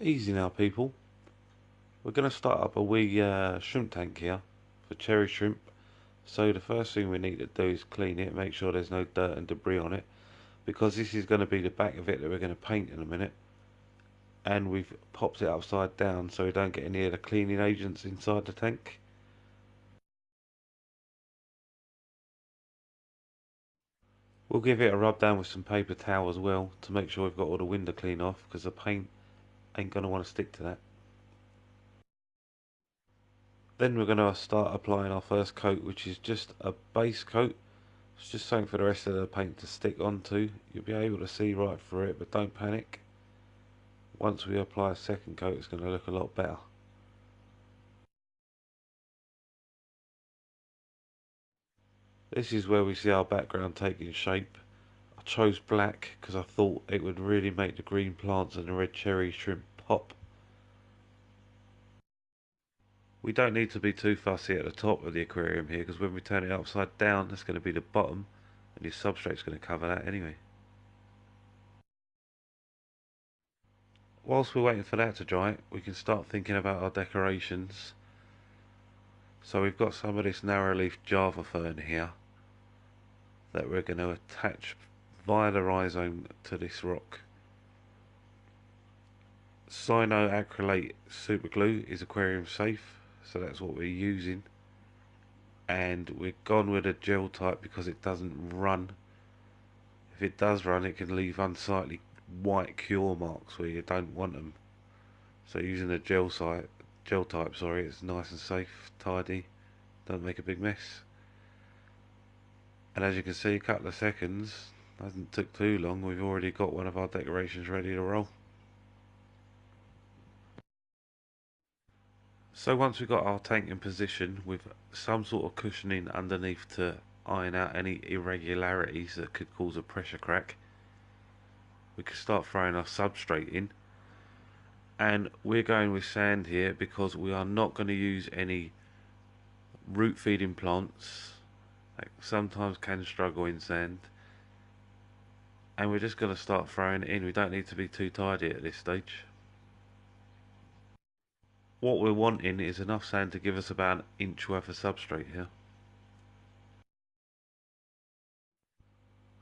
Easy now, people. We're going to start up a wee shrimp tank here for cherry shrimp. So the first thing we need to do is clean it, make sure there's no dirt and debris on it, because this is going to be the back of it that we're going to paint in a minute. And we've popped it upside down so we don't get any of the cleaning agents inside the tank. We'll give it a rub down with some paper towel as well to make sure we've got all the window clean off, because the paint ain't going to want to stick to that. Then we're going to start applying our first coat, which is just a base coat. It's just something for the rest of the paint to stick onto. You'll be able to see right through it, but don't panic. Once we apply a second coat, it's going to look a lot better. This is where we see our background taking shape. I chose black because I thought it would really make the green plants and the red cherry shrimp pop. We don't need to be too fussy at the top of the aquarium here, because when we turn it upside down, that's going to be the bottom, and your substrate's going to cover that anyway. Whilst we're waiting for that to dry, we can start thinking about our decorations. So we've got some of this narrow leaf Java fern here that we're going to attach via the rhizome to this rock. Cyanoacrylate super glue is aquarium safe, so that's what we're using. And we've gone with a gel type because it doesn't run. If it does run, it can leave unsightly white cure marks where you don't want them. So using a gel type, it's nice and safe, tidy, doesn't make a big mess. And as you can see, a couple of seconds, hasn't took too long, we've already got one of our decorations ready to roll. So once we've got our tank in position with some sort of cushioning underneath to iron out any irregularities that could cause a pressure crack, we can start throwing our substrate in. And we're going with sand here because we are not going to use any root feeding plants. Like sometimes can struggle in sand. And we're just going to start throwing it in. We don't need to be too tidy at this stage. What we're wanting is enough sand to give us about an inch worth of substrate here.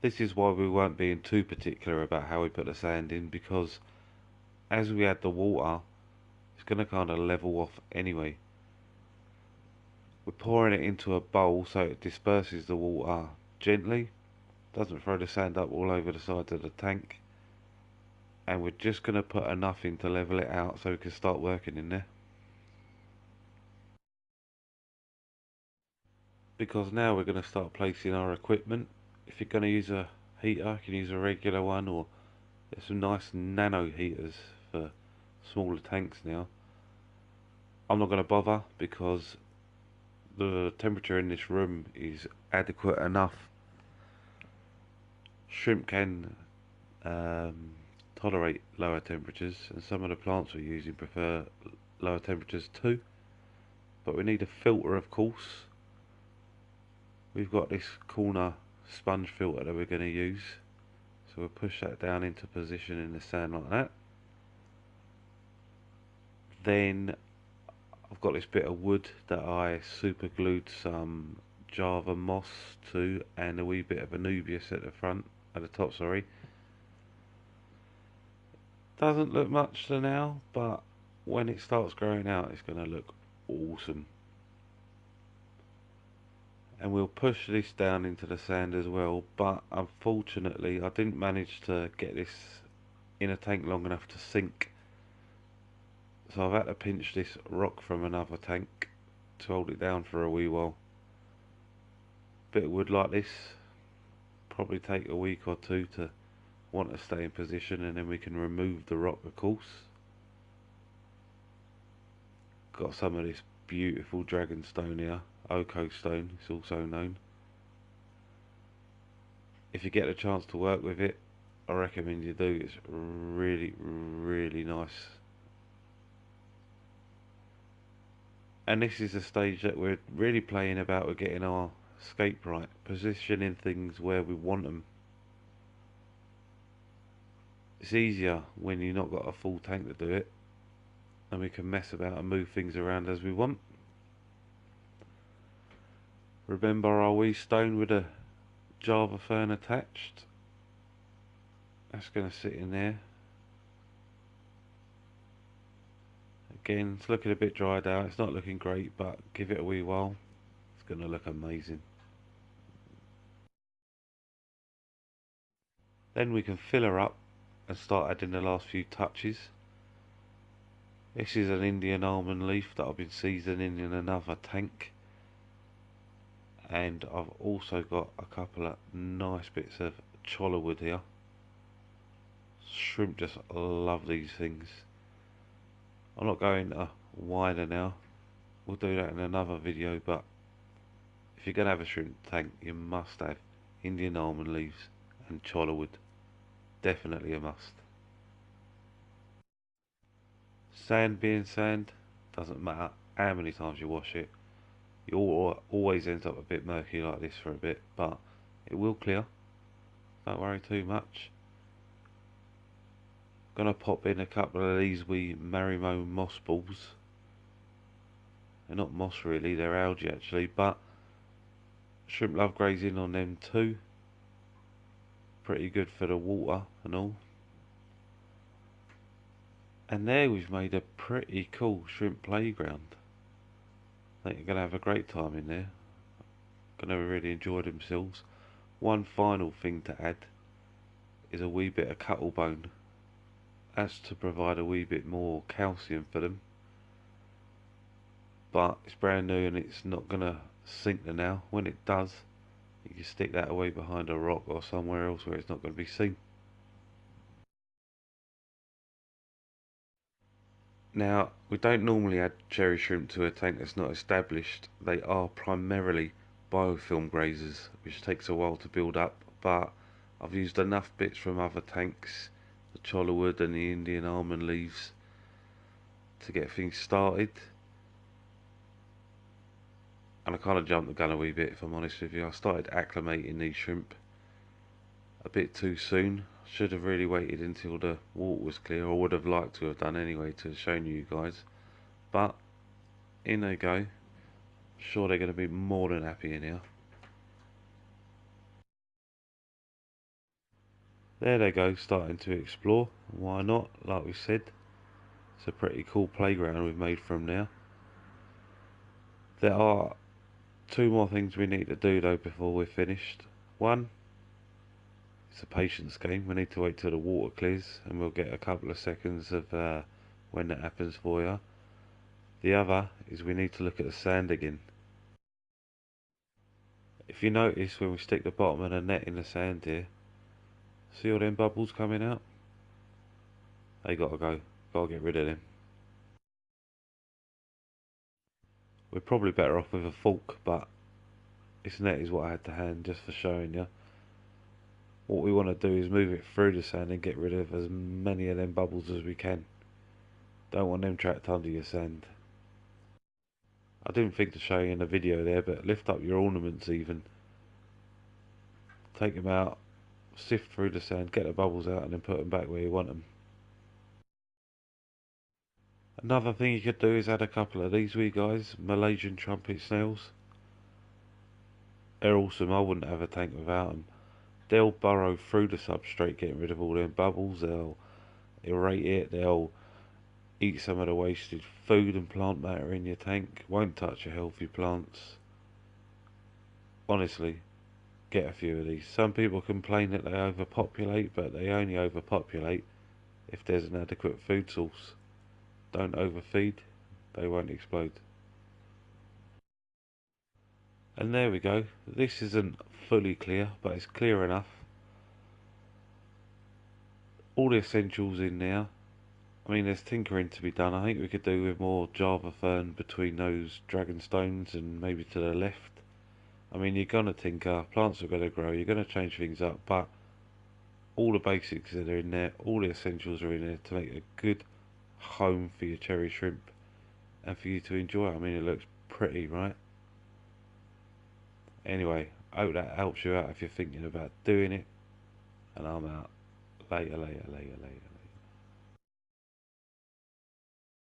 This is why we weren't being too particular about how we put the sand in, because as we add the water, it's going to kind of level off anyway. We're pouring it into a bowl so it disperses the water gently, doesn't throw the sand up all over the sides of the tank, and we're just going to put enough in to level it out so we can start working in there. Because now we're going to start placing our equipment. If you're going to use a heater, you can use a regular one, or there's some nice nano heaters for smaller tanks now. I'm not going to bother because the temperature in this room is adequate enough. Shrimp can tolerate lower temperatures, and some of the plants we're using prefer lower temperatures too. But we need a filter, of course. We've got this corner sponge filter that we're going to use, so we'll push that down into position in the sand like that. Then I've got this bit of wood that I super glued some Java moss to, and a wee bit of Anubias at the top, sorry. Doesn't look much for now, but when it starts growing out, it's going to look awesome. And we'll push this down into the sand as well, but unfortunately I didn't manage to get this in a tank long enough to sink, so I've had to pinch this rock from another tank to hold it down for a wee while. Bit of wood like this probably take a week or two to want to stay in position, and then we can remove the rock, of course. Got some of this beautiful dragon stone here, Oko stone it's also known. If you get a chance to work with it, I recommend you do. It's really, really nice. And this is the stage that we're really playing about with getting our scape right, positioning things where we want them. It's easier when you've not got a full tank to do it. and we can mess about and move things around as we want. Remember our wee stone with a Java fern attached? That's going to sit in there. Again, it's looking a bit dried out. It's not looking great, but give it a wee while. It's going to look amazing. Then we can fill her up and start adding the last few touches. This is an Indian almond leaf that I've been seasoning in another tank. And I've also got a couple of nice bits of cholla wood here. Shrimp just love these things. I'm not going wider now. We'll do that in another video, but if you're going to have a shrimp tank, you must have Indian almond leaves and cholla wood. Definitely a must. Sand being sand, doesn't matter how many times you wash it. You always ends up a bit murky like this for a bit, but it will clear. Don't worry too much. Gonna pop in a couple of these wee Marimo moss balls. They're not moss really, they're algae actually, but shrimp love grazing on them too. Pretty good for the water and all. And there we've made a pretty cool shrimp playground. I think they're gonna have a great time in there. Gonna really enjoy themselves. One final thing to add is a wee bit of cuttle bone. That's to provide a wee bit more calcium for them. But it's brand new and it's not gonna sink there now. When it does, you can stick that away behind a rock or somewhere else where it's not going to be seen. Now, we don't normally add cherry shrimp to a tank that's not established. They are primarily biofilm grazers, which takes a while to build up, but I've used enough bits from other tanks, the cholla wood and the Indian almond leaves, to get things started. And I kind of jumped the gun a wee bit, if I'm honest with you. I started acclimating these shrimp a bit too soon. Should have really waited until the water was clear, or would have liked to have done anyway to have shown you guys. But in they go. Sure, they're going to be more than happy in here. There they go, starting to explore. Why not? Like we said, it's a pretty cool playground we've made from now. There are two more things we need to do though before we're finished. One, it's a patience game. We need to wait till the water clears and we'll get a couple of seconds of when that happens for you. The other is we need to look at the sand again. If you notice when we stick the bottom of the net in the sand here, see all them bubbles coming out? They gotta go. Gotta get rid of them. We're probably better off with a fork, but this net is what I had to hand just for showing you. What we want to do is move it through the sand and get rid of as many of them bubbles as we can. Don't want them trapped under your sand. I didn't think to show you in the video there, but lift up your ornaments even. Take them out, sift through the sand, get the bubbles out and then put them back where you want them. Another thing you could do is add a couple of these wee guys, Malaysian trumpet snails. They're awesome, I wouldn't have a tank without them. They'll burrow through the substrate getting rid of all them bubbles, they'll aerate it, they'll eat some of the wasted food and plant matter in your tank, won't touch your healthy plants. Honestly, get a few of these. Some people complain that they overpopulate, but they only overpopulate if there's an adequate food source. Don't overfeed, they won't explode. And there we go. This isn't fully clear, but it's clear enough. All the essentials in there. I mean, there's tinkering to be done. I think we could do with more Java fern between those dragon stones and maybe to the left. I mean, you're gonna tinker, plants are gonna grow, you're gonna change things up, but all the basics that are in there, all the essentials are in there to make a good home for your cherry shrimp and for you to enjoy. I mean, it looks pretty, right? Anyway, I hope that helps you out if you're thinking about doing it. And I'm out. Later, later, later, later.